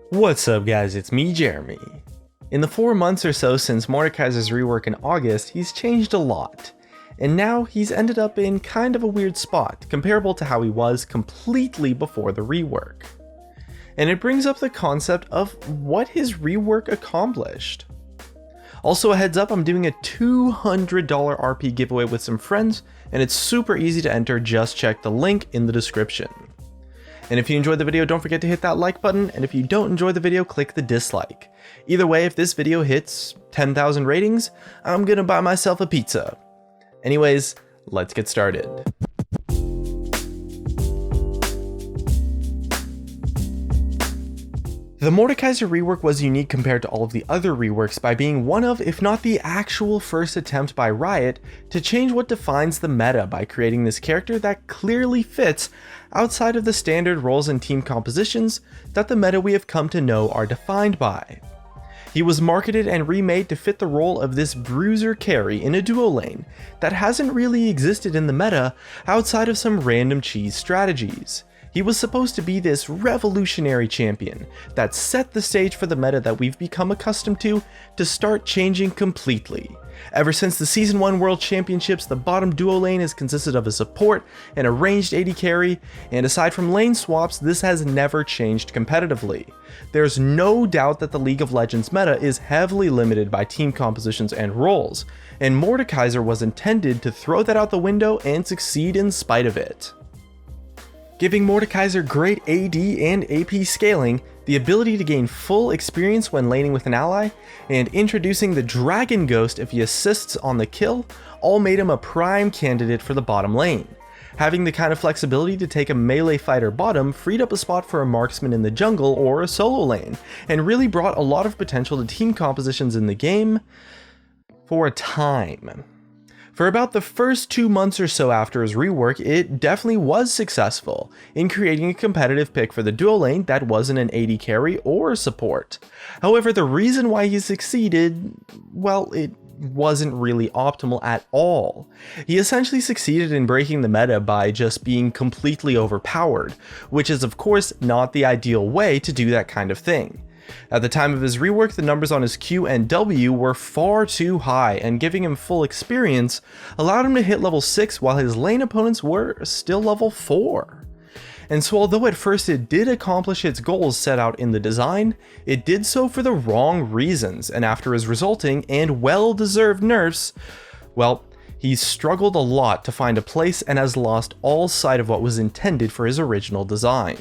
What's up guys, it's me Jeremy. In the 4 months or so since Mordekaiser's rework in August, he's changed a lot. And now he's ended up in kind of a weird spot, comparable to how he was completely before the rework. And it brings up the concept of what his rework accomplished. Also a heads up, I'm doing a $200 RP giveaway with some friends, and it's super easy to enter, just check the link in the description. And if you enjoyed the video, don't forget to hit that like button, and if you don't enjoy the video, click the dislike. Either way, if this video hits 10,000 ratings, I'm gonna buy myself a pizza. Anyways, let's get started. The Mordekaiser rework was unique compared to all of the other reworks by being one of, if not the actual first attempt by Riot, to change what defines the meta by creating this character that clearly fits outside of the standard roles and team compositions that the meta we have come to know are defined by. He was marketed and remade to fit the role of this bruiser carry in a duo lane that hasn't really existed in the meta outside of some random cheese strategies. He was supposed to be this revolutionary champion that set the stage for the meta that we've become accustomed to start changing completely. Ever since the Season 1 World Championships, the bottom duo lane has consisted of a support and a ranged AD carry, and aside from lane swaps, this has never changed competitively. There's no doubt that the League of Legends meta is heavily limited by team compositions and roles, and Mordekaiser was intended to throw that out the window and succeed in spite of it. Giving Mordekaiser great AD and AP scaling, the ability to gain full experience when laning with an ally, and introducing the Dragon Ghost if he assists on the kill, all made him a prime candidate for the bottom lane. Having the kind of flexibility to take a melee fighter bottom freed up a spot for a marksman in the jungle or a solo lane, and really brought a lot of potential to team compositions in the game for a time. For about the first 2 months or so after his rework, it definitely was successful in creating a competitive pick for the duo lane that wasn't an AD carry or support. However, the reason why he succeeded, well, it wasn't really optimal at all. He essentially succeeded in breaking the meta by just being completely overpowered, which is of course not the ideal way to do that kind of thing. At the time of his rework, the numbers on his Q and W were far too high, and giving him full experience allowed him to hit level 6 while his lane opponents were still level 4. And so although at first it did accomplish its goals set out in the design, it did so for the wrong reasons, and after his resulting and well-deserved nerfs, well, he's struggled a lot to find a place and has lost all sight of what was intended for his original design.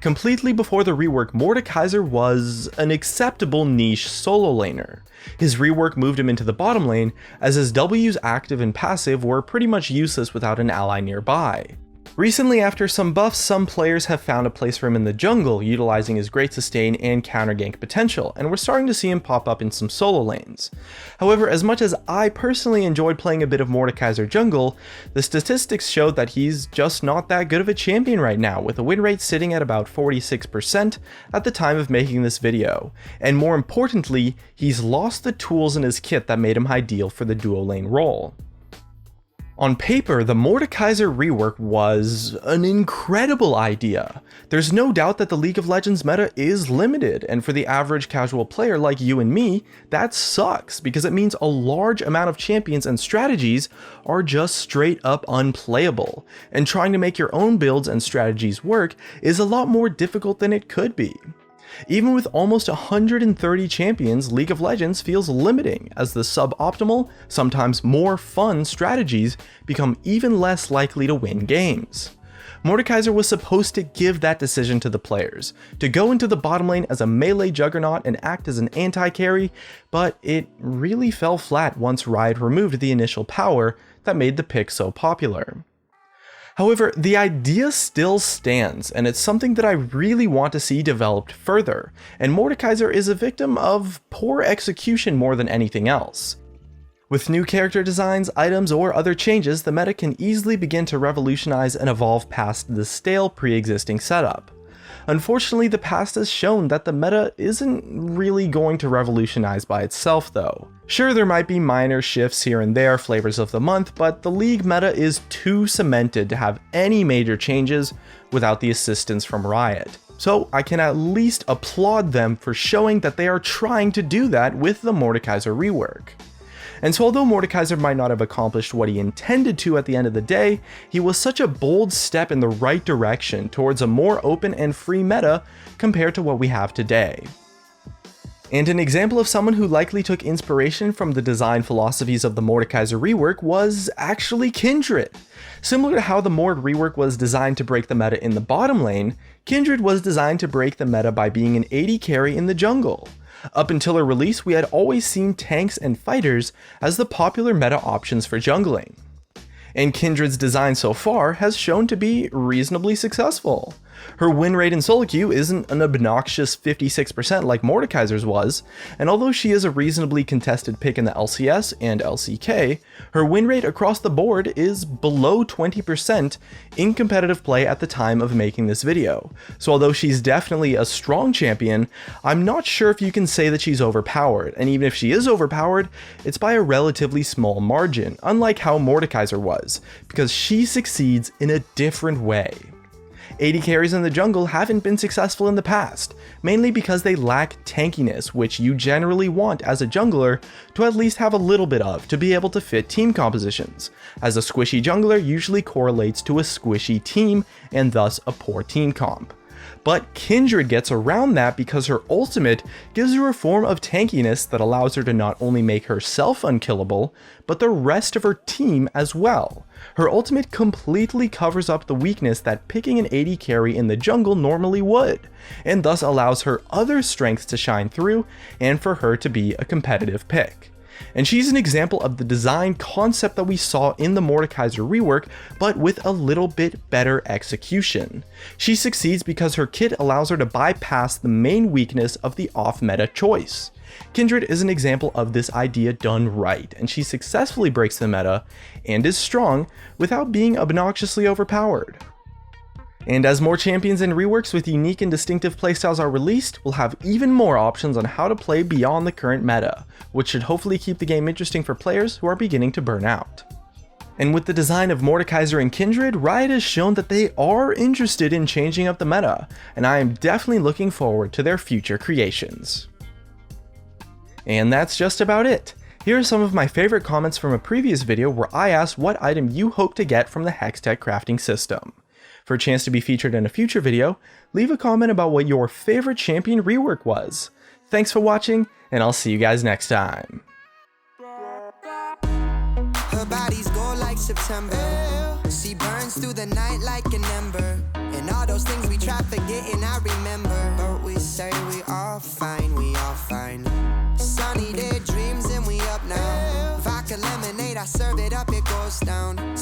Completely before the rework, Mordekaiser was an acceptable niche solo laner. His rework moved him into the bottom lane, as his W's active and passive were pretty much useless without an ally nearby. Recently, after some buffs, some players have found a place for him in the jungle, utilizing his great sustain and counter gank potential, and we're starting to see him pop up in some solo lanes. However, as much as I personally enjoyed playing a bit of Mordekaiser jungle, the statistics showed that he's just not that good of a champion right now, with a win rate sitting at about 46% at the time of making this video. And more importantly, he's lost the tools in his kit that made him ideal for the duo lane role. On paper, the Mordekaiser rework was an incredible idea. There's no doubt that the League of Legends meta is limited, and for the average casual player like you and me, that sucks because it means a large amount of champions and strategies are just straight up unplayable, and trying to make your own builds and strategies work is a lot more difficult than it could be. Even with almost 130 champions, League of Legends feels limiting, as the suboptimal, sometimes more fun strategies become even less likely to win games. Mordekaiser was supposed to give that decision to the players, to go into the bottom lane as a melee juggernaut and act as an anti-carry, but it really fell flat once Riot removed the initial power that made the pick so popular. However, the idea still stands, and it's something that I really want to see developed further, and Mordekaiser is a victim of poor execution more than anything else. With new character designs, items, or other changes, the meta can easily begin to revolutionize and evolve past the stale pre-existing setup. Unfortunately, the past has shown that the meta isn't really going to revolutionize by itself though. Sure, there might be minor shifts here and there, flavors of the month, but the League meta is too cemented to have any major changes without the assistance from Riot. So I can at least applaud them for showing that they are trying to do that with the Mordekaiser rework. And so although Mordekaiser might not have accomplished what he intended to at the end of the day, he was such a bold step in the right direction towards a more open and free meta compared to what we have today. And an example of someone who likely took inspiration from the design philosophies of the Mordekaiser rework was actually Kindred. Similar to how the Mord rework was designed to break the meta in the bottom lane, Kindred was designed to break the meta by being an AD carry in the jungle. Up until her release, we had always seen tanks and fighters as the popular meta options for jungling. And Kindred's design so far has shown to be reasonably successful. Her win rate in solo queue isn't an obnoxious 56% like Mordekaiser's was, and although she is a reasonably contested pick in the LCS and LCK, her win rate across the board is below 20% in competitive play at the time of making this video. So although she's definitely a strong champion, I'm not sure if you can say that she's overpowered, and even if she is overpowered, it's by a relatively small margin, unlike how Mordekaiser was, because she succeeds in a different way. AD carries in the jungle haven't been successful in the past, mainly because they lack tankiness, which you generally want as a jungler to at least have a little bit of to be able to fit team compositions, as a squishy jungler usually correlates to a squishy team and thus a poor team comp. But Kindred gets around that because her ultimate gives her a form of tankiness that allows her to not only make herself unkillable, but the rest of her team as well. Her ultimate completely covers up the weakness that picking an AD carry in the jungle normally would, and thus allows her other strengths to shine through and for her to be a competitive pick. And she's an example of the design concept that we saw in the Mordekaiser rework, but with a little bit better execution. She succeeds because her kit allows her to bypass the main weakness of the off-meta choice. Kindred is an example of this idea done right, and she successfully breaks the meta and is strong without being obnoxiously overpowered. And as more champions and reworks with unique and distinctive playstyles are released, we'll have even more options on how to play beyond the current meta, which should hopefully keep the game interesting for players who are beginning to burn out. And with the design of Mordekaiser and Kindred, Riot has shown that they are interested in changing up the meta, and I am definitely looking forward to their future creations. And that's just about it. Here are some of my favorite comments from a previous video where I asked what item you hope to get from the Hextech crafting system. For a chance to be featured in a future video, leave a comment about what your favorite champion rework was. Thanks for watching, and I'll see you guys next time. Her body's gold like September. She burns through the night like an ember. And all those things we try forgetting, I remember. But we say we all fine, we all fine. Sunny day dreams and we up now. Vodka lemonade, I serve it up, it goes down.